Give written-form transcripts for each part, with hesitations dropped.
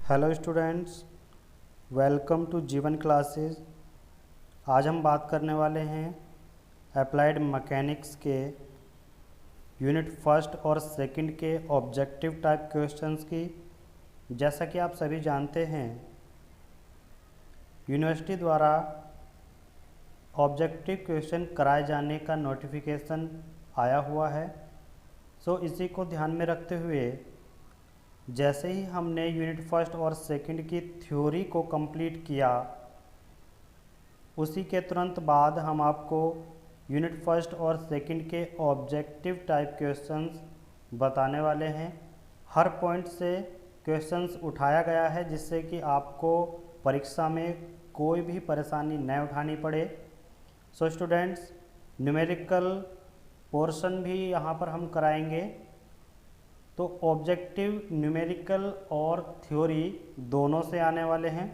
Hello students, welcome to जीवन classes. आज हम बात करने वाले हैं अप्लाइड मैकेनिक्स के यूनिट फर्स्ट और सेकंड के ऑब्जेक्टिव टाइप क्वेश्चंस की। जैसा कि आप सभी जानते हैं, यूनिवर्सिटी द्वारा ऑब्जेक्टिव क्वेश्चन कराए जाने का नोटिफिकेशन आया हुआ है। इसी को ध्यान में रखते हुए जैसे ही हमने यूनिट फर्स्ट और सेकंड की थ्योरी को कंप्लीट किया, उसी के तुरंत बाद हम आपको यूनिट फर्स्ट और सेकंड के ऑब्जेक्टिव टाइप क्वेश्चंस बताने वाले हैं। हर पॉइंट से क्वेश्चंस उठाया गया है जिससे कि आपको परीक्षा में कोई भी परेशानी न उठानी पड़े। स्टूडेंट्स, न्यूमेरिकल पोर्शन भी यहाँ पर हम कराएंगे। तो ऑब्जेक्टिव न्यूमेरिकल और थ्योरी दोनों से आने वाले हैं।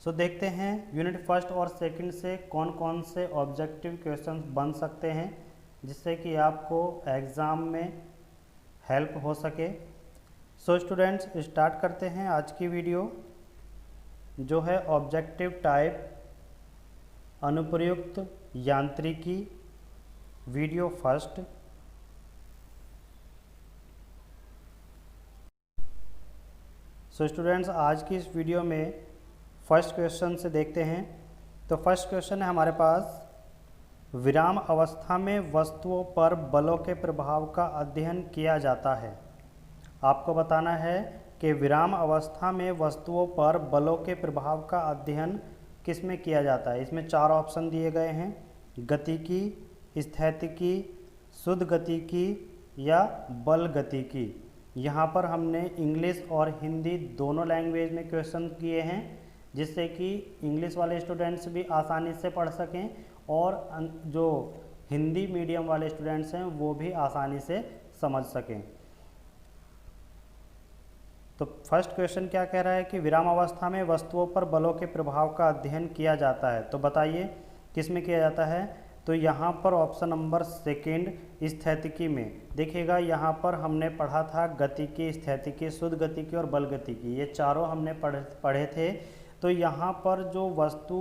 देखते हैं यूनिट फर्स्ट और सेकंड से कौन कौन से ऑब्जेक्टिव क्वेश्चंस बन सकते हैं जिससे कि आपको एग्ज़ाम में हेल्प हो सके। स्टूडेंट्स, स्टार्ट करते हैं आज की वीडियो, जो है ऑब्जेक्टिव टाइप अनुप्रयुक्त यांत्रिकी वीडियो फर्स्ट। स्टूडेंट्स, आज की इस वीडियो में फर्स्ट क्वेश्चन से देखते हैं। तो फर्स्ट क्वेश्चन है हमारे पास, विराम अवस्था में वस्तुओं पर बलों के प्रभाव का अध्ययन किया जाता है। आपको बताना है कि विराम अवस्था में वस्तुओं पर बलों के प्रभाव का अध्ययन किस में किया जाता है। इसमें चार ऑप्शन दिए गए हैं: गतिकी, स्थैतिकी, शुद्ध गतिकी या बल गतिकी। यहाँ पर हमने इंग्लिश और हिंदी दोनों लैंग्वेज में क्वेश्चन किए हैं जिससे कि इंग्लिश वाले स्टूडेंट्स भी आसानी से पढ़ सकें और जो हिंदी मीडियम वाले स्टूडेंट्स हैं वो भी आसानी से समझ सकें। तो फर्स्ट क्वेश्चन क्या कह रहा है कि विराम अवस्था में वस्तुओं पर बलों के प्रभाव का अध्ययन किया जाता है। तो बताइए किस में किया जाता है। तो यहाँ पर ऑप्शन नंबर सेकंड, स्थैतिकी में। देखिएगा, यहाँ पर हमने पढ़ा था गतिकी, स्थैतिकी, शुद्ध गतिकी और बल गतिकी, ये चारों हमने पढ़े थे। तो यहाँ पर जो वस्तु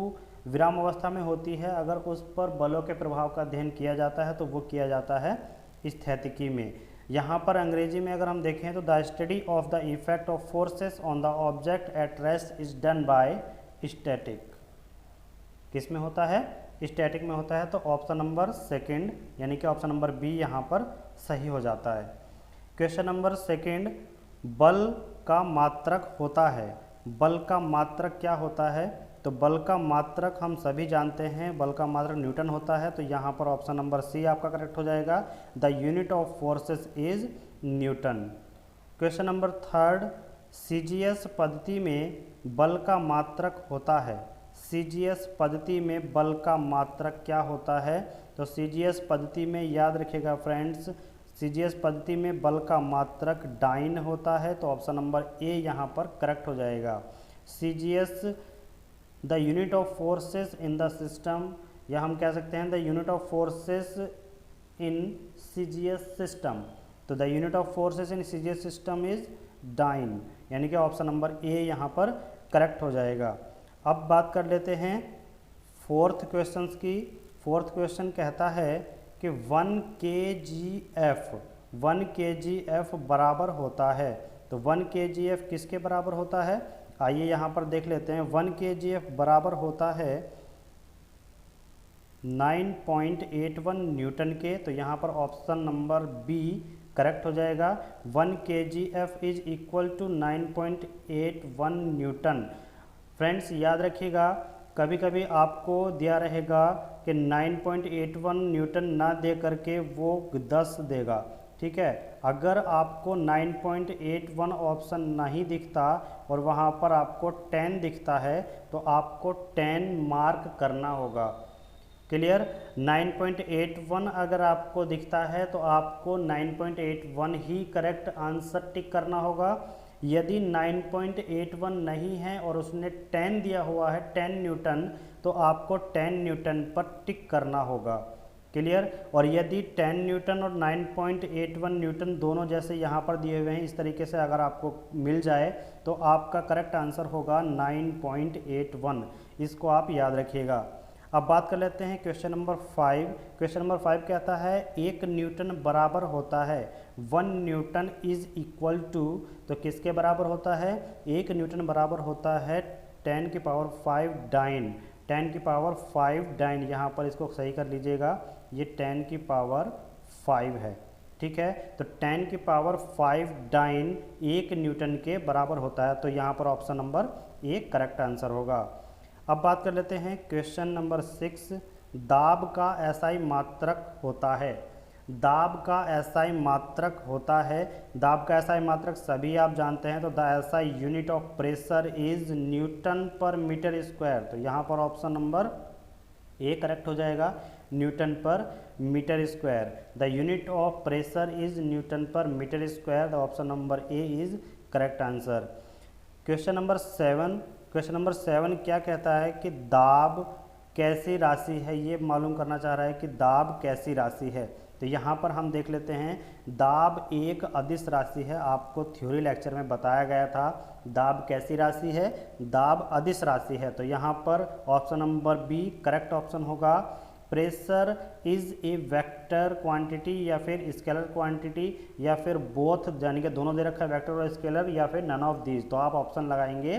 विराम अवस्था में होती है, अगर उस पर बलों के प्रभाव का अध्ययन किया जाता है तो वो किया जाता है स्थैतिकी में। यहाँ पर अंग्रेजी में अगर हम देखें तो the study of the effect of forces on the object at rest is done by static. किस में होता है? स्टैटिक में होता है। तो ऑप्शन नंबर सेकंड यानी कि ऑप्शन नंबर बी यहाँ पर सही हो जाता है। क्वेश्चन नंबर सेकंड, बल का मात्रक होता है। बल का मात्रक क्या होता है? तो बल का मात्रक हम सभी जानते हैं, बल का मात्रक न्यूटन होता है। तो यहाँ पर ऑप्शन नंबर सी आपका करेक्ट हो जाएगा, the unit of forces is Newton. Question number third, CGS पद्धति में बल का मात्रक होता है। सीजीएस पद्धति में बल का मात्रक क्या होता है? तो सीजीएस पद्धति में याद रखिएगा फ्रेंड्स, सीजीएस पद्धति में बल का मात्रक डाइन होता है। तो ऑप्शन नंबर ए यहाँ पर करेक्ट हो जाएगा। CGS the unit of forces in the system, या हम कह सकते हैं the unit of forces in CGS system. तो the unit of forces in CGS system is dyne, यानी कि ऑप्शन नंबर ए यहाँ पर करेक्ट हो जाएगा। अब बात कर लेते हैं फोर्थ क्वेश्चन की। फोर्थ क्वेश्चन कहता है कि 1 kgf बराबर होता है। तो 1 kgf किसके बराबर होता है? आइए यहाँ पर देख लेते हैं। 1 kgf बराबर होता है 9.81 न्यूटन के। तो यहाँ पर ऑप्शन नंबर बी करेक्ट हो जाएगा। 1 kgf is equal to 9.81 newton. Friends, याद रखिएगा, कभी कभी आपको दिया रहेगा कि 9.81 न्यूटन ना दे करके वो 10 देगा। ठीक है, अगर आपको 9.81 ऑप्शन नहीं दिखता और वहाँ पर आपको 10 दिखता है तो आपको 10 मार्क करना होगा। क्लियर? 9.81 अगर आपको दिखता है तो आपको 9.81 ही करेक्ट आंसर टिक करना होगा। यदि 9.81 नहीं है और उसने 10 दिया हुआ है, 10 न्यूटन, तो आपको 10 न्यूटन पर टिक करना होगा। क्लियर। और यदि 10 न्यूटन और 9.81 न्यूटन दोनों जैसे यहाँ पर दिए हुए हैं इस तरीके से अगर आपको मिल जाए तो आपका करेक्ट आंसर होगा 9.81। इसको आप याद रखिएगा। अब बात कर लेते हैं क्वेश्चन नंबर 5। क्वेश्चन नंबर 5 कहता है 1 न्यूटन बराबर होता है 1 न्यूटन इज इक्वल टू, तो किसके बराबर होता है? 1 न्यूटन बराबर होता है 10 की पावर 5 डाइन। 10 की पावर 5 डाइन, यहाँ पर इसको सही कर लीजिएगा, ये 10 की पावर 5 है। ठीक है, तो 10 की पावर 5 डाइन 1 न्यूटन के बराबर होता है, तो यहाँ पर option number A correct answer होगा। अब बात कर लेते हैं क्वेश्चन नंबर 6। दाब का एसआई मात्रक होता है। दाब का एसआई मात्रक होता है। दाब का एसआई मात्रक सभी आप जानते हैं, तो the SI unit of pressure is newton per metre square, तो यहाँ पर ऑप्शन नंबर ए करेक्ट हो जाएगा, newton per metre square. The unit of pressure is newton per metre square, the option number A is correct answer. Question number 7। Question number 7 क्या कहता है कि दाब कैसी राशि है, ये मालूम करना चाह रहा है कि दाब कैसी राशि है। तो यहाँ पर हम देख लेते हैं, दाब एक अदिश राशि है, आपको थ्योरी लेक्चर में बताया गया था। दाब कैसी राशि है? दाब अदिश राशि है, तो यहाँ पर option number B correct option होगा। Pressure is a vector quantity या फिर स्केलर क्वांटिटी या फिर बोथ, यानी कि दोनों दे रखा है, वेक्टर और स्केलर, या फिर नन ऑफ दीज, तो आप ऑप्शन लगाएंगे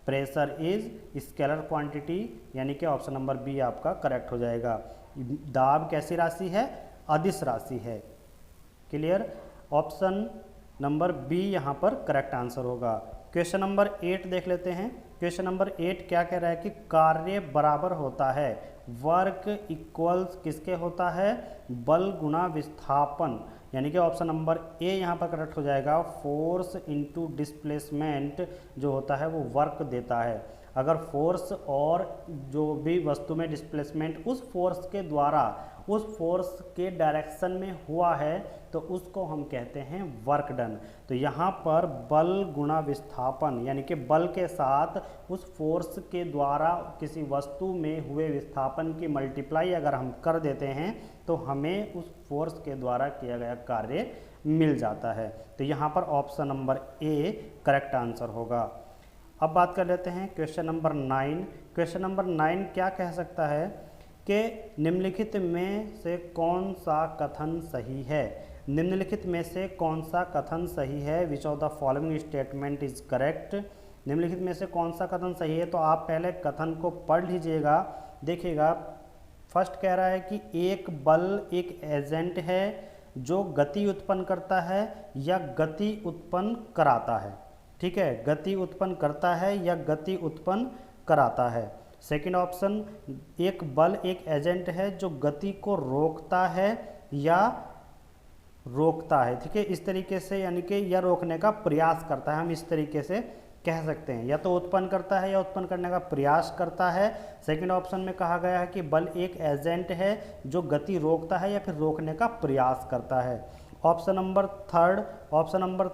प्रेशर इज स्केलर क्वांटिटी, यानी कि ऑप्शन नंबर बी आपका करेक्ट हो जाएगा। दाब कैसी राशि है? अदिश राशि है। क्लियर, ऑप्शन नंबर बी यहाँ पर करेक्ट आंसर होगा। क्वेश्चन नंबर 8 देख लेते हैं। क्वेश्चन नंबर 8 क्या कह रहा है कि कार्य बराबर होता है, वर्क इक्वल्स किसके होता है? बल गुणा विस्थापन, यानी कि ऑप्शन नंबर ए यहाँ पर करेक्ट हो जाएगा। फोर्स इनटू डिस्प्लेसमेंट जो होता है वो वर्क देता है। अगर फोर्स और जो भी वस्तु में डिस्प्लेसमेंट उस फोर्स के द्वारा उस फोर्स के डायरेक्शन में हुआ है तो उसको हम कहते हैं वर्क डन। तो यहाँ पर बल गुणा विस्थापन, यानी कि बल के साथ उस फोर्स के द्वारा किसी वस्तु में हुए विस्थापन की मल्टीप्लाई अगर हम कर देते हैं तो हमें उस फोर्स के द्वारा किया गया कार्य मिल जाता है। तो यहाँ पर option number A correct answer होगा। अब बात कर लेते हैं क्वेश्चन नंबर 9। क्वेश्चन नंबर 9 क्या कह सकता है कि निम्नलिखित में से कौन सा कथन सही है? निम्नलिखित में से कौन सा कथन सही है? Which of the following statement is correct. निम्नलिखित में से कौन सा कथन सही है? तो आप पहले कथन को पढ़ लीजिएगा, देखिएगा। फर्स्ट कह रहा है कि एक बल एक एजेंट है जो गति उत्पन्न करता है या गति उत्पन्न कराता है। ठीक है, गति उत्पन्न करता है या गति उत्पन्न कराता है। सेकंड ऑप्शन, एक बल एक एजेंट है जो गति को रोकता है या रोकता है। ठीक है, इस तरीके से, यानी कि या रोकने का प्रयास करता है, हम इस तरीके से कह सकते हैं। या तो उत्पन्न करता है या उत्पन्न करने का प्रयास करता है। सेकंड ऑप्शन में कहा गया है कि बल एक एजेंट है जो गति रोकता है या फिर रोकने का प्रयास करता है। ऑप्शन नंबर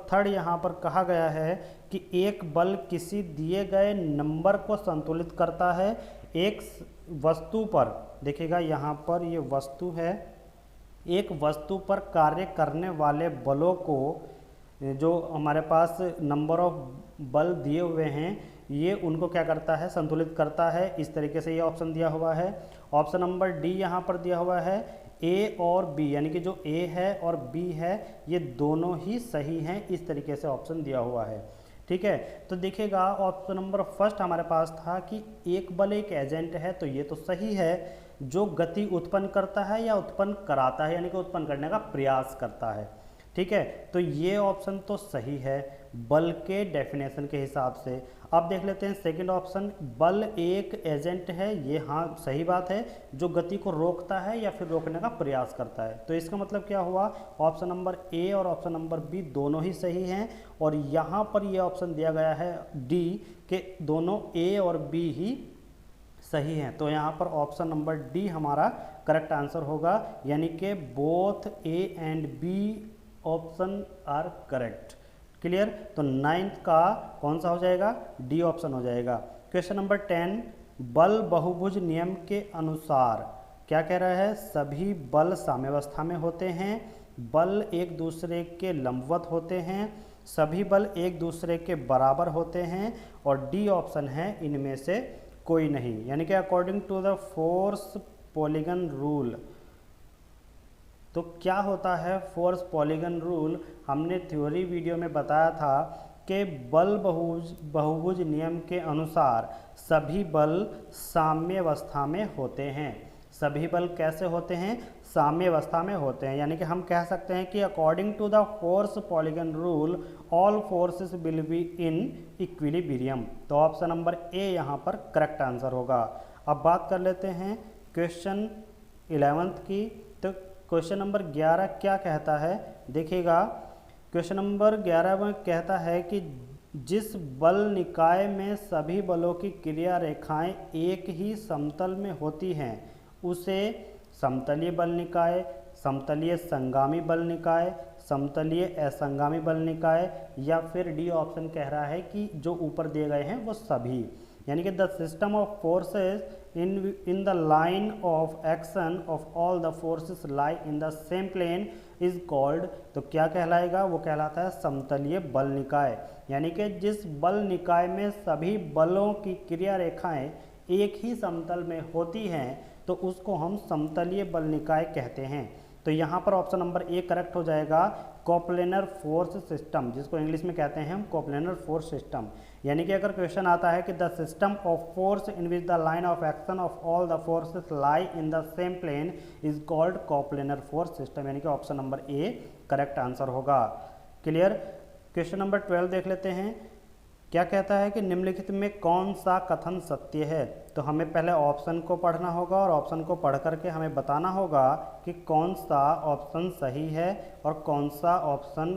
थर्ड यहाँ पर कहा गया है कि एक बल किसी दिए गए नंबर को संतुलित करता है एक वस्तु पर। देखिएगा यहाँ पर ये वस्तु है, एक वस्तु पर कार्य करने वाले बलों को, जो हमारे पास नंबर ऑफ बल दिए हुए हैं, ये उनको क्या करता है? संतुलित करता है। इस तरीके से ये ऑप्शन दिया हुआ है। ऑप्शन नंबर डी यहाँ पर दिया हुआ है, ए और बी, यानी कि जो ए है और बी है ये दोनों ही सही हैं, इस तरीके से ऑप्शन दिया हुआ है। ठीक है, तो देखिएगा ऑप्शन नंबर फर्स्ट हमारे पास था कि एक बल एक एजेंट है, तो ये तो सही है, जो गति उत्पन्न करता है या उत्पन्न कराता है, यानी कि उत्पन्न करने का प्रयास करता है। ठीक है, तो ये ऑप्शन तो सही है बल के डेफिनेशन के हिसाब से। अब देख लेते हैं सेकंड ऑप्शन, बल एक एजेंट है, ये हाँ सही बात है, जो गति को रोकता है या फिर रोकने का प्रयास करता है। तो इसका मतलब क्या हुआ? ऑप्शन नंबर ए और ऑप्शन नंबर बी दोनों ही सही हैं, और यहाँ पर ये ऑप्शन दिया गया है डी के दोनों ए और बी ही सही हैं। तो यहाँ पर ऑप्शन नंबर डी हमारा करेक्ट आंसर होगा, यानी कि both A and B option are correct. Clear, तो 9th का कौन सा हो जाएगा? डी ऑप्शन हो जाएगा। क्वेश्चन नंबर 10, बल बहुभुज नियम के अनुसार क्या कह रहा है, सभी बल साम्यावस्था में होते हैं, बल एक दूसरे के लंबवत होते हैं, सभी बल एक दूसरे के बराबर होते हैं, और डी ऑप्शन है इनमें से कोई नहीं। यानी कि according to the force polygon rule. तो क्या होता है फोर्स पॉलीगन रूल, हमने थ्योरी वीडियो में बताया था कि बल बहुभुज नियम के अनुसार सभी बल साम्यावस्था में होते हैं। सभी बल कैसे होते हैं, साम्यावस्था में होते हैं। यानी कि हम कह सकते हैं कि according to the force polygon rule all forces will be in equilibrium. तो ऑप्शन नंबर ए यहाँ पर करेक्ट आंसर होगा। अब बात कर लेते हैं क्वेश्चन 11th की। तो क्वेश्चन नंबर 11 क्या कहता है, देखिएगा क्वेश्चन नंबर 11 में कहता है कि जिस बल निकाय में सभी बलों की क्रिया रेखाएं एक ही समतल में होती हैं उसे समतलीय बल निकाय, समतलीय संगामी बल निकाय, समतलीय असंगामी बल निकाय, या फिर डी ऑप्शन कह रहा है कि जो ऊपर दिए गए हैं वो सभी। यानी कि the system of forces in the line of action of all the forces lie in the same plane is called। तो क्या कहलाएगा, वो कहलाता है समतलीय बल निकाय। यानी कि जिस बल निकाय में सभी बलों की क्रिया रेखाएं एक ही समतल में होती हैं तो उसको हम समतलीय बल निकाय कहते हैं। तो यहाँ पर ऑप्शन नंबर ए करेक्ट हो जाएगा, कोप्लेनर फोर्स सिस्टम, जिसको इंग्लिश में कहते हैं हम कोप्लेनर फोर्स सिस्टम। यानी कि अगर क्वेश्चन आता है कि the system of force in which the line of action of all the forces lie in the same plane is called coplanar force system. यानी कि option number A correct answer होगा। Clear. Question number 12 देख लेते हैं। क्या कहता है कि निम्नलिखित में कौन सा कथन सत्य है। तो हमें पहले ऑप्शन को पढ़ना होगा और ऑप्शन को पढ़ करके हमें बताना होगा कि कौन सा ऑप्शन सही है और कौन सा ऑप्शन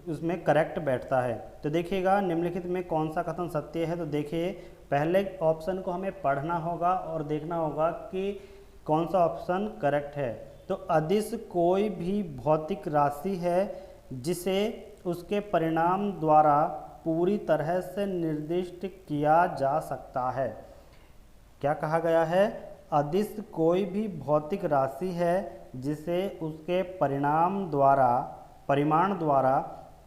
उसमें करेक्ट बैठता है। तो देखिएगा निम्नलिखित में कौन सा कथन सत्य है। तो देखिए पहले ऑप्शन को हमें पढ़ना होगा और देखना होगा कि कौन सा ऑप्शन करेक्ट है। तो अदिश कोई भी भौतिक राशि है जिसे उसके परिणाम द्वारा पूरी तरह से निर्दिष्ट किया जा सकता है। क्या कहा गया है, अदिश कोई भी भौतिक राशि है जिसे उसके परिमाण द्वारा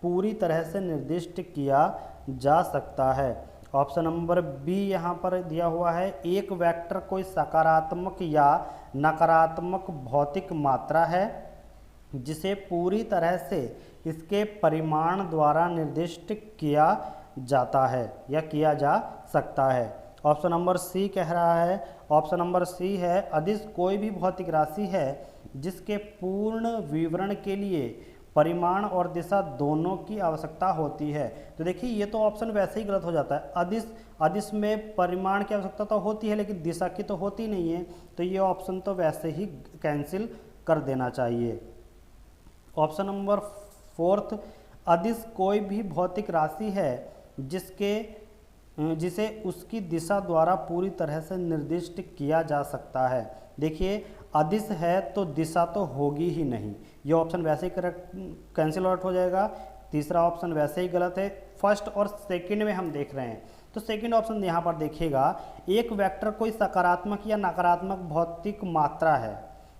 पूरी तरह से निर्दिष्ट किया जा सकता है। ऑप्शन नंबर बी यहाँ पर दिया हुआ है, एक वेक्टर कोई सकारात्मक या नकारात्मक भौतिक मात्रा है जिसे पूरी तरह से इसके परिमाण द्वारा निर्दिष्ट किया जाता है या किया जा सकता है। ऑप्शन नंबर सी कह रहा है, ऑप्शन नंबर सी है, अदिश कोई भी भौतिक राशि है जिसके पूर्ण विवरण के लिए परिमाण और दिशा दोनों की आवश्यकता होती है। तो देखिए ये तो ऑप्शन वैसे ही गलत हो जाता है। अदिश में परिमाण की आवश्यकता तो होती है लेकिन दिशा की तो होती नहीं है, तो ये ऑप्शन तो वैसे ही कैंसिल कर देना चाहिए। ऑप्शन नंबर 4, अदिश कोई भी भौतिक राशि है जिसे उसकी दिशा द्वारा पूरी तरह से निर्दिष्ट किया जा सकता है। देखिए अदिश है तो दिशा तो होगी ही नहीं, ये ऑप्शन वैसे ही करेक्ट कैंसिल आउट हो जाएगा। तीसरा ऑप्शन वैसे ही गलत है। फर्स्ट और सेकंड में हम देख रहे हैं, तो सेकंड ऑप्शन यहाँ पर देखिएगा, एक वेक्टर कोई सकारात्मक या नकारात्मक भौतिक मात्रा है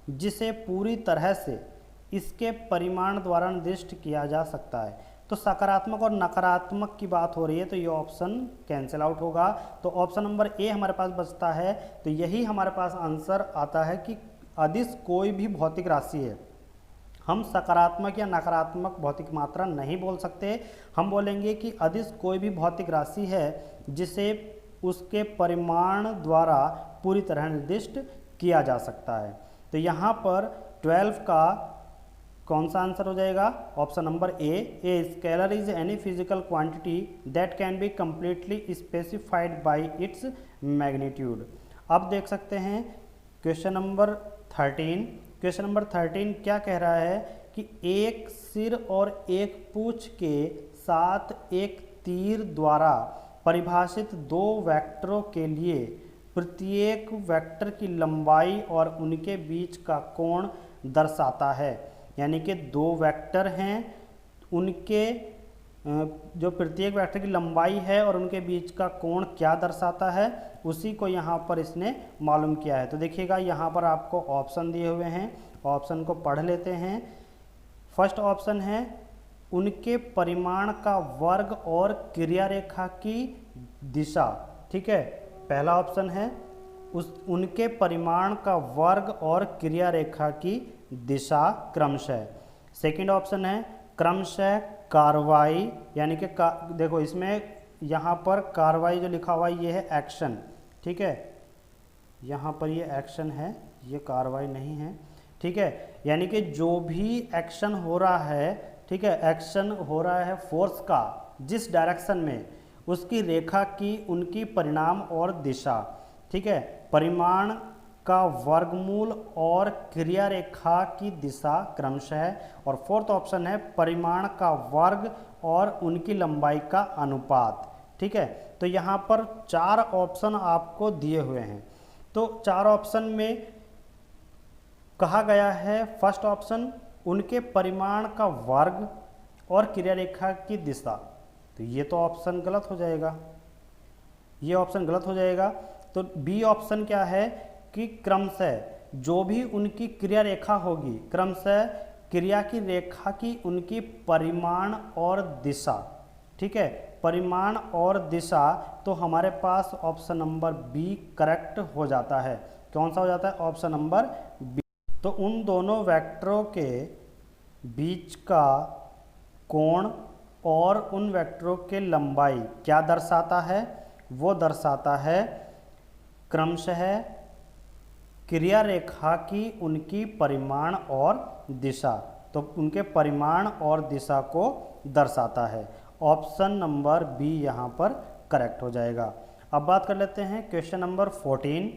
जिसे पूरी तरह से इसके परिमाण द्वारा निर्दिष्ट किया जा सकता है। तो सकारात्मक और नकारात्मक की बात हो रही है तो ये ऑप्शन कैंसिल आउट होगा। तो ऑप्शन नंबर ए हमारे पास बचता है। तो यही हमारे पास आंसर आता है कि अदिश कोई भी भौतिक राशि है। हम सकारात्मक या नकारात्मक भौतिक मात्रा नहीं बोल सकते, हम बोलेंगे कि अदिश कोई भी भौतिक राशि है जिसे उसके परिमाण द्वारा पूरी तरह निर्दिष्ट किया जा सकता है। तो यहाँ पर 12 का कौन सा आंसर हो जाएगा, option number a scalar is any physical quantity that can be completely specified by its magnitude. अब देख सकते हैं क्वेश्चन नंबर 13। क्वेश्चन नंबर 13 क्या कह रहा है कि एक सिर और एक पूंछ के साथ एक तीर द्वारा परिभाषित दो वेक्टरों के लिए प्रत्येक वेक्टर की लंबाई और उनके बीच का कोण दर्शाता है। यानी कि दो वेक्टर हैं, उनके जो प्रत्येक वेक्टर की लंबाई है और उनके बीच का कोण क्या दर्शाता है, उसी को यहाँ पर इसने मालूम किया है। तो देखिएगा यहाँ पर आपको ऑप्शन दिए हुए हैं, ऑप्शन को पढ़ लेते हैं। फर्स्ट ऑप्शन है उनके परिमाण का वर्ग और क्रिया रेखा की दिशा, ठीक है। पहला ऑप्शन है उनके परिमाण का वर्ग और क्रिया रेखा की दिशा क्रमशः। सेकंड ऑप्शन है क्रमशः कार्रवाई, यानी कि देखो इसमें यहाँ पर कार्रवाई जो लिखा हुआ है ये है एक्शन, ठीक है। यहाँ पर ये एक्शन है, ये कार्रवाई नहीं है, ठीक है। यानी कि जो भी एक्शन हो रहा है, ठीक है, एक्शन हो रहा है फोर्स का जिस डायरेक्शन में, उसकी रेखा की उनकी परिणाम और दिशा, ठीक है। परिमाण का वर्गमूल और क्रिया रेखा की दिशा क्रमशः। और फोर्थ ऑप्शन है परिमाण का वर्ग और उनकी लंबाई का अनुपात, ठीक है। तो यहाँ पर 4 ऑप्शन आपको दिए हुए हैं। तो 4 ऑप्शन में कहा गया है फर्स्ट ऑप्शन उनके परिमाण का वर्ग और क्रिया रेखा की दिशा, तो ये तो ऑप्शन गलत हो जाएगा, ये ऑप्शन गलत हो जाएगा। तो बी ऑप्शन क्या है कि क्रमशः जो भी उनकी क्रिया रेखा होगी, क्रमशः क्रिया की रेखा की उनकी परिमाण और दिशा, ठीक है, परिमाण और दिशा। तो हमारे पास ऑप्शन नंबर बी करेक्ट हो जाता है। कौन सा हो जाता है? Option number B. तो उन दोनों वेक्टरों के बीच का कोण और उन वेक्टरों के लंबाई क्या दर्शाता है? वो दर्शाता है क्रमशः क्रिया रेखा की उनकी परिमाण और दिशा। तो उनके परिमाण और दिशा को दर्शाता है। ऑप्शन नंबर बी यहाँ पर करेक्ट हो जाएगा। अब बात कर लेते हैं क्वेश्चन नंबर 14।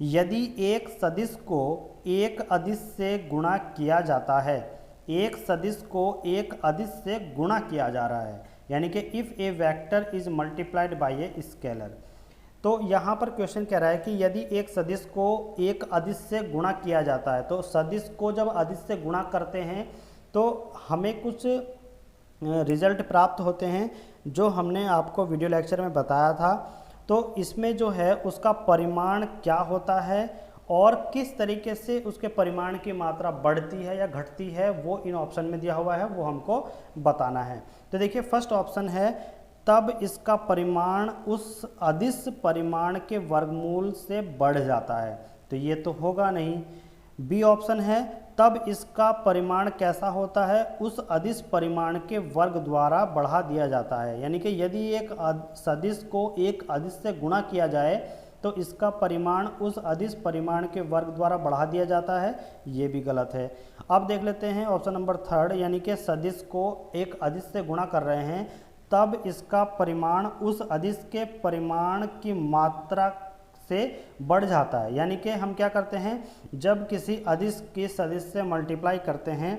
यदि एक सदिश को एक अदिश से गुणा किया जाता है, एक सदिश को एक अदिश से गुणा किया जा रहा है, यानी कि if a vector is multiplied by a scalar. तो यहाँ पर क्वेश्चन कह रहा है कि यदि एक सदिश को एक अदिश से गुणा किया जाता है, तो सदिश को जब अदिश से गुणा करते हैं तो हमें कुछ रिजल्ट प्राप्त होते हैं, जो हमने आपको वीडियो लेक्चर में बताया था। तो इसमें जो है उसका परिमाण क्या होता है और किस तरीके से उसके परिमाण की मात्रा बढ़ती है या घटती है, वो इन ऑप्शन में दिया हुआ है, वो हमको बताना है। तो देखिए फर्स्ट ऑप्शन है तब इसका परिमाण उस अदिश परिमाण के वर्गमूल से बढ़ जाता है, तो ये तो होगा नहीं। बी ऑप्शन है तब इसका परिमाण कैसा होता है? उस अदिश परिमाण के वर्ग द्वारा बढ़ा दिया जाता है, यानी कि यदि एक सदिश को एक अदिश से गुणा किया जाए तो इसका परिमाण उस अदिश परिमाण के वर्ग द्वारा बढ़ा दिया जाता है, ये भी गलत है। अब देख लेते हैं ऑप्शन नंबर 3, यानी कि सदिश को एक अदिश से गुणा कर रहे हैं, तब इसका परिमाण उस अदिश के परिमाण की मात्रा से बढ़ जाता है। यानी कि हम क्या करते हैं, जब किसी अदिश के सदिश से मल्टीप्लाई करते हैं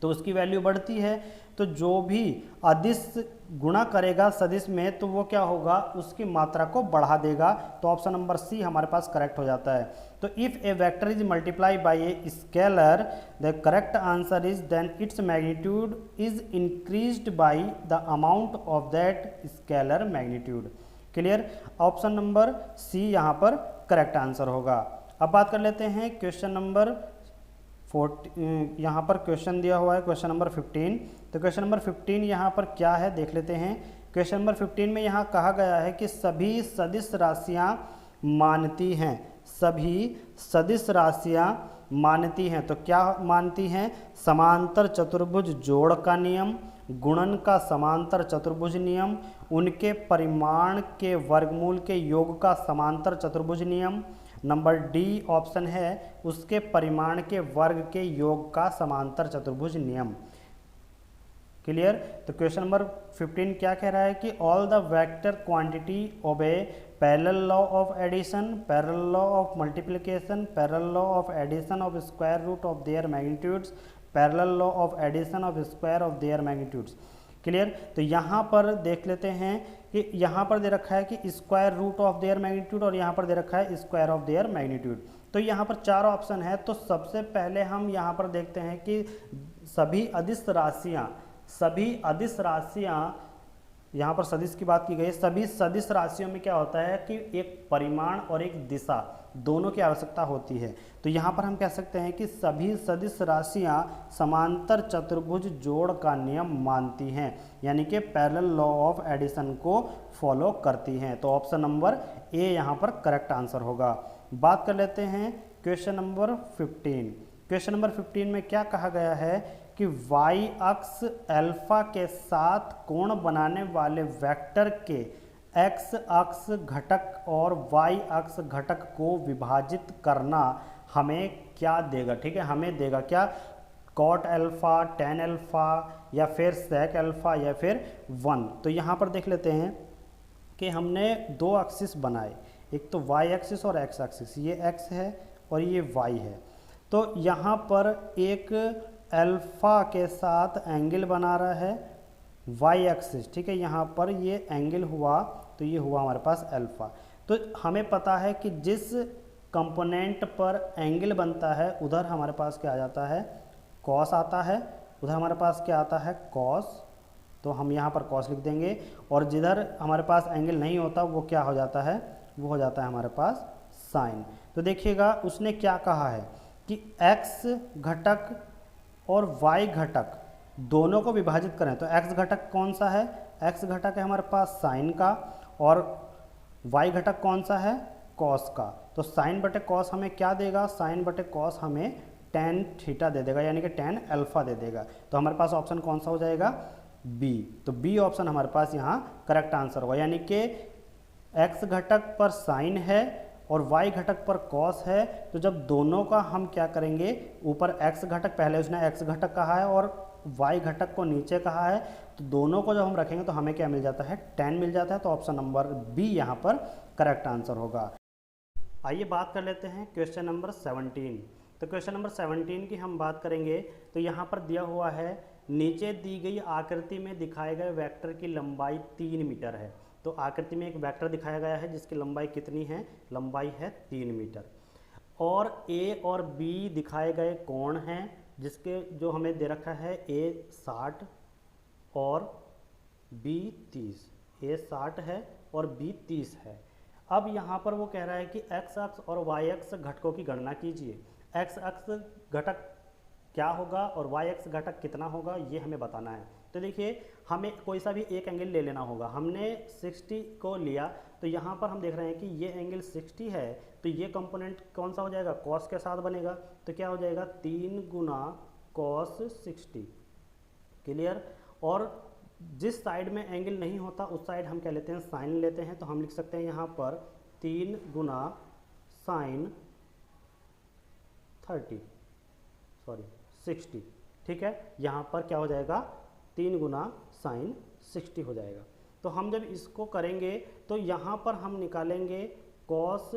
तो उसकी वैल्यू बढ़ती है, तो जो भी अदिश गुणा करेगा सदिश में तो वो क्या होगा, उसकी मात्रा को बढ़ा देगा। तो ऑप्शन नंबर सी हमारे पास करेक्ट हो जाता है। तो if a vector is multiply by a scalar the correct answer is then its magnitude is increased by the amount of that scalar magnitude. Clear? Option number C यहाँ पर correct answer होगा। अब बात कर लेते हैं क्वेश्चन नंबर 14। यहाँ पर क्वेश्चन दिया हुआ है क्वेश्चन नंबर 15। तो क्वेश्चन नंबर 15 यहाँ पर क्या है देख लेते हैं। क्वेश्चन नंबर 15 में यहाँ कहा गया है कि सभी सदिश राशियाँ मानती हैं, सभी सदिश राशियाँ मानती हैं। तो क्या मानती हैं? समांतर चतुर्भुज जोड़ का नियम, गुणन का समांतर चतुर्भुज नियम, उनके परिमाण के वर्गमूल के योग का समांतर चतुर्भुज नियम। नंबर डी ऑप्शन है उसके परिमाण के वर्ग के योग का समांतर चतुर्भुज नियम। क्लियर? तो क्वेश्चन नंबर 15 क्या कह रहा है कि all the vector quantity obey parallel law of addition, parallel law of multiplication, parallel law of addition of square root of their magnitudes, parallel law of addition of square of their magnitudes. Clear? तो यहाँ पर देख लेते हैं कि यहाँ पर दे रखा है कि square root of their magnitude और यहाँ पर दे रखा है स्क्वायर ऑफ देयर मैग्नीट्यूड। तो यहाँ पर 4 ऑप्शन है। तो सबसे पहले हम यहाँ पर देखते हैं कि सभी अदिश राशियाँ सभी अदिश राशियां, यहाँ पर सदिश की बात की गई है, सभी सदिश राशियों में क्या होता है कि एक परिमाण और एक दिशा दोनों की आवश्यकता होती है। तो यहाँ पर हम कह सकते हैं कि सभी सदिश राशियाँ समांतर चतुर्भुज जोड़ का नियम मानती हैं, यानी कि पैरेलल लॉ ऑफ एडिशन को फॉलो करती हैं। तो ऑप्शन नंबर ए यहाँ पर करेक्ट आंसर होगा। बात कर लेते हैं क्वेश्चन नंबर 15। क्वेश्चन नंबर 15 में क्या कहा गया है कि y अक्ष अल्फा के साथ कोण बनाने वाले वेक्टर के x अक्ष घटक और y अक्ष घटक को विभाजित करना हमें क्या देगा। ठीक है, हमें देगा क्या, कॉट अल्फा, टेन अल्फा या फिर सेक अल्फा या फिर 1। तो यहाँ पर देख लेते हैं कि हमने दो एक्सिस बनाए, एक तो y एक्सिस और x एक्सिस, ये x है और ये y है। तो यहाँ पर एक अल्फा के साथ एंगल बना रहा है y एक्सिस, ठीक है, यहाँ पर ये एंगल हुआ तो ये हुआ हमारे पास अल्फा। तो हमें पता है कि जिस कंपोनेंट पर एंगल बनता है उधर हमारे पास क्या आ जाता है, कॉस आता है, उधर हमारे पास क्या आता है, कॉस। तो हम यहाँ पर कॉस लिख देंगे, और जिधर हमारे पास एंगल नहीं होता वो क्या हो जाता है, वो हो जाता है हमारे पास साइन। तो देखिएगा उसने क्या कहा है कि x घटक और y घटक दोनों को विभाजित करें। तो x घटक कौन सा है, x घटक है हमारे पास साइन का, और y घटक कौन सा है, कॉस का। तो साइन बटे कॉस हमें क्या देगा, साइन बटे कॉस हमें टेन थीटा दे देगा, यानी कि टेन अल्फा दे देगा। तो हमारे पास ऑप्शन कौन सा हो जाएगा, बी। तो बी ऑप्शन हमारे पास यहाँ करेक्ट आंसर होगा, यानी कि x घटक पर साइन है और y घटक पर कॉस है। तो जब दोनों का हम क्या करेंगे, ऊपर x घटक, पहले उसने x घटक कहा है और y घटक को नीचे कहा है, तो दोनों को जब हम रखेंगे तो हमें क्या मिल जाता है, tan मिल जाता है। तो ऑप्शन नंबर बी यहाँ पर करेक्ट आंसर होगा। आइए बात कर लेते हैं क्वेश्चन नंबर 17। तो क्वेश्चन नंबर 17 की हम बात करेंगे। तो यहाँ पर दिया हुआ है, नीचे दी गई आकृति में दिखाए गए वेक्टर की लंबाई 3 मीटर है। तो आकृति में एक वेक्टर दिखाया गया है जिसकी लंबाई कितनी है, लंबाई है 3 मीटर, और ए और बी दिखाए गए कोण हैं जिसके जो हमें दे रखा है, ए 60 और बी 30, ए 60 है और बी 30 है। अब यहाँ पर वो कह रहा है कि x अक्ष और y अक्ष घटकों की गणना कीजिए। x अक्ष घटक क्या होगा और y अक्ष घटक कितना होगा, ये हमें बताना है। तो देखिए हमें कोई सा भी एक एंगल ले लेना होगा। हमने 60 को लिया, तो यहाँ पर हम देख रहे हैं कि ये एंगल 60 है, तो ये कंपोनेंट कौन सा हो जाएगा, कॉस के साथ बनेगा। तो क्या हो जाएगा, 3 गुना कॉस 60, क्लियर। और जिस साइड में एंगल नहीं होता उस साइड हम क्या लेते हैं, साइन लेते हैं। तो हम लिख सकते हैं यहाँ पर 3 गुना साइन 60, ठीक है। यहाँ पर क्या हो जाएगा, 3 गुना साइन 60 हो जाएगा। तो हम जब इसको करेंगे तो यहाँ पर हम निकालेंगे कॉस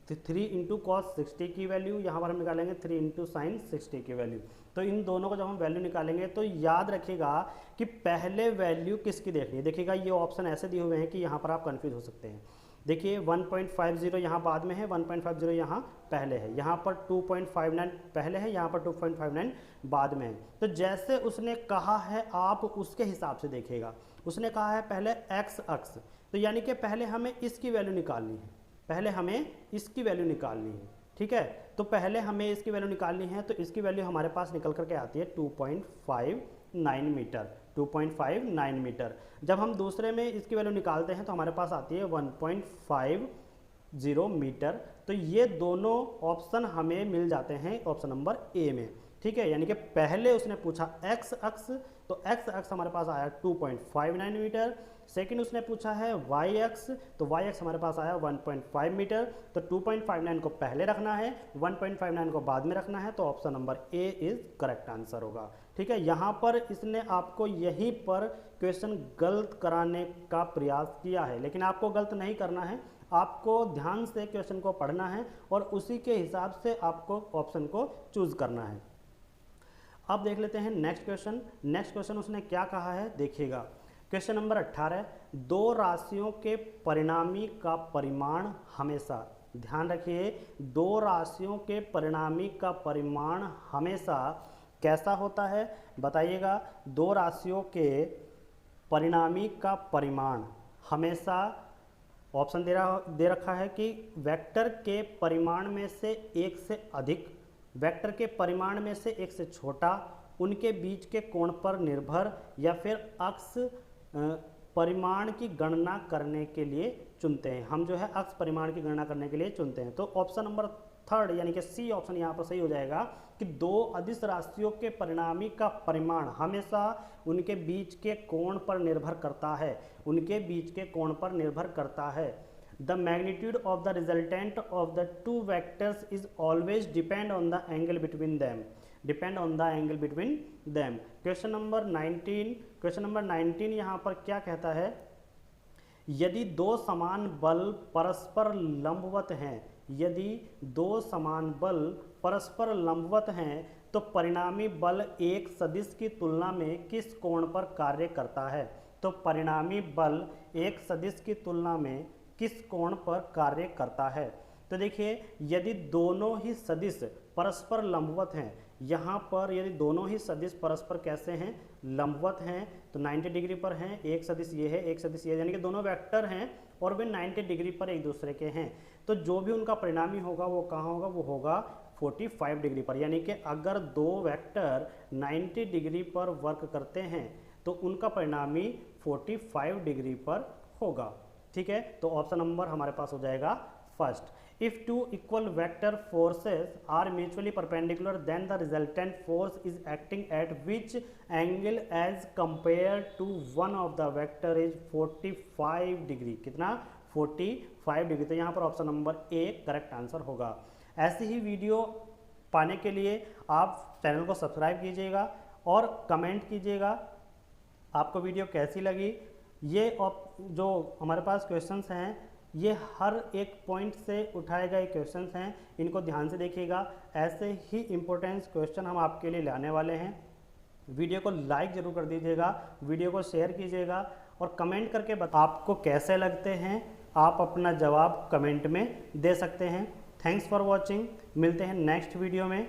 3 इंटू कॉस 60 की वैल्यू, यहाँ पर हम निकालेंगे 3 इंटू साइन 60 की वैल्यू। तो इन दोनों को जब हम वैल्यू निकालेंगे तो याद रखिएगा कि पहले वैल्यू किसकी देखनी है। देखिएगा ये ऑप्शन ऐसे दिए हुए हैं कि यहाँ पर आप कंफ्यूज हो सकते हैं। देखिए 1.50 यहाँ बाद में है, 1.50 यहाँ पहले है, यहाँ पर 2.59 पहले है, यहाँ पर 2.59 बाद में है। तो जैसे उसने कहा है आप उसके हिसाब से देखिएगा। उसने कहा है पहले x अक्ष, तो यानी कि पहले हमें इसकी वैल्यू निकालनी है, पहले हमें इसकी वैल्यू निकालनी है, ठीक है। तो पहले हमें इसकी वैल्यू निकालनी है, तो इसकी वैल्यू हमारे पास निकल करके आती है 2.59 मीटर, 2.59 मीटर। जब हम दूसरे में इसकी वैल्यू निकालते हैं तो हमारे पास आती है 1.50 मीटर। तो ये दोनों ऑप्शन हमें मिल जाते हैं ऑप्शन नंबर ए में, ठीक है। यानी कि पहले उसने पूछा x अक्ष, तो x अक्ष हमारे पास आया 2.59 मीटर। सेकंड उसने पूछा है y अक्ष, तो y अक्ष हमारे पास आया 1.5 मीटर। तो 2.59 को पहले रखना है, 1.59 को बाद में रखना है। तो option number A is correct answer होगा, ठीक है। यहाँ पर इसने आपको यहीं पर क्वेश्चन गलत कराने का प्रयास किया है, लेकिन आपको गलत नहीं करना है, आपको ध्यान से क्वेश्चन को पढ़ना है और उसी के हिसाब से आपको ऑप्शन को चूज करना है। अब देख लेते हैं नेक्स्ट क्वेश्चन। नेक्स्ट क्वेश्चन उसने क्या कहा है, देखिएगा क्वेश्चन नंबर 18, दो राशियों के परिणामी का परिमाण हमेशा, ध्यान रखिए, दो राशियों के परिणामी का परिमाण हमेशा कैसा होता है बताइएगा। दो राशियों के परिणामी का परिमाण हमेशा, ऑप्शन दे रखा है कि वेक्टर के परिमाण में से एक से अधिक, वेक्टर के परिमाण में से एक से छोटा, उनके बीच के कोण पर निर्भर, या फिर अक्स परिमाण की गणना करने के लिए चुनते हैं। हम जो है अक्स परिमाण की गणना करने के लिए चुनते हैं। तो ऑप्शन नंबर थर्ड यानी कि सी ऑप्शन यहाँ पर सही हो जाएगा कि दो अदिश राशियों के परिणामी का परिमाण हमेशा उनके बीच के कोण पर निर्भर करता है, उनके बीच के कोण पर निर्भर करता है। The magnitude of the resultant of the two vectors is always depend on the angle between them, depend on the angle between them. Question number 19 यहाँ पर क्या कहता है, यदि दो समान बल परस्पर लंबवत हैं, यदि दो समान बल परस्पर लंबवत हैं तो परिणामी बल एक सदिश की तुलना में किस कोण पर कार्य करता है। तो परिणामी बल एक सदिश की तुलना में किस कोण पर कार्य करता है। तो देखिए यदि दोनों ही सदिश परस्पर लंबवत हैं, यहाँ पर यदि दोनों ही सदिश परस्पर कैसे हैं, लंबवत हैं, तो 90 डिग्री पर हैं। एक सदिश ये है, एक सदिश ये है, यानी कि दोनों वेक्टर हैं और वे 90 डिग्री पर एक दूसरे के हैं। तो जो भी उनका परिणामी होगा वो कहाँ होगा, वो होगा 45 डिग्री पर। यानी कि अगर दो वेक्टर 90 डिग्री पर वर्क करते हैं तो उनका परिणामी 45 डिग्री पर होगा। ठीक है, तो ऑप्शन नंबर हमारे पास हो जाएगा first. If two equal vector forces are mutually perpendicular, then the resultant force is acting at which angle as compared to one of the vector is 45 degree. कितना, 45 डिग्री। तो यहाँ पर option number A correct answer होगा। ऐसी ही video पाने के लिए आप चैनल को सब्सक्राइब कीजिएगा और कमेंट कीजिएगा आपको वीडियो कैसी लगी। ये जो हमारे पास क्वेश्चंस हैं ये हर एक पॉइंट से उठाए गए क्वेश्चंस हैं, इनको ध्यान से देखिएगा। ऐसे ही इम्पोर्टेंस क्वेश्चन हम आपके लिए लाने वाले हैं। वीडियो को लाइक ज़रूर कर दीजिएगा, वीडियो को शेयर कीजिएगा और कमेंट करके आपको कैसे लगते हैं आप अपना जवाब कमेंट में दे सकते हैं। थैंक्स फॉर वॉचिंग, मिलते हैं नेक्स्ट वीडियो में।